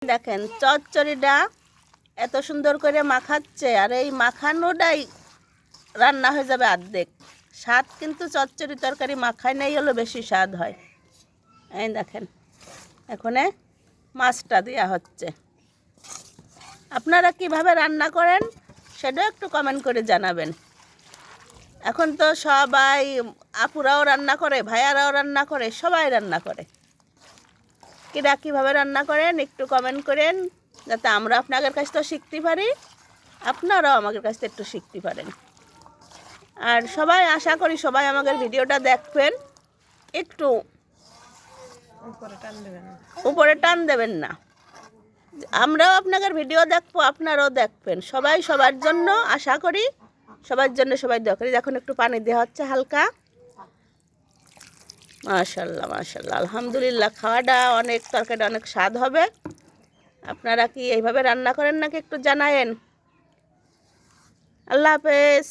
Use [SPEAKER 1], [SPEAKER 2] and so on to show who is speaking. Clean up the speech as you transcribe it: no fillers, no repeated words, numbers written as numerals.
[SPEAKER 1] দেখেন চচ্চড়িটা এত সুন্দর করে মাখাচ্ছে, আর এই মাখানোটাই রান্না হয়ে যাবে অর্ধেক। স্বাদ কিন্তু চচ্চড়ি তরকারি মাখায় নেই হলো বেশি স্বাদ হয়। এই দেখেন এখানে মাছটা দেওয়া হচ্ছে। আপনারা কিভাবে রান্না করেন সেটাও একটু কমেন্ট করে জানাবেন। এখন তো সবাই আপুরাও রান্না করে, ভাইয়ারাও রান্না করে, সবাই রান্না করে। কিরা কীভাবে রান্না করেন একটু কমেন্ট করেন, যাতে আমরা আপনাদের কাছ থেকে শিখতে পারি, আপনারাও আমাদের কাছ থেকে একটু শিখতে পারেন। আর সবাই আশা করি সবাই আমাদের ভিডিওটা দেখবেন, একটু উপরে টান দেবেন না। আমরাও আপনাদের ভিডিও দেখবো, আপনারাও দেখবেন। সবাই সবার জন্য আশা করি, সবার জন্য সবাই দোয়া করি। এখন একটু পানি দেওয়া হচ্ছে হালকা। মাশাল্লাহ মাশাল্লাহ, আলহামদুলিল্লাহ। খাওয়াটা অনেক, তরকারিটা অনেক স্বাদ হবে। আপনারা কি এইভাবে রান্না করেন নাকি একটু জানায়েন। আল্লাহ হাফেজ।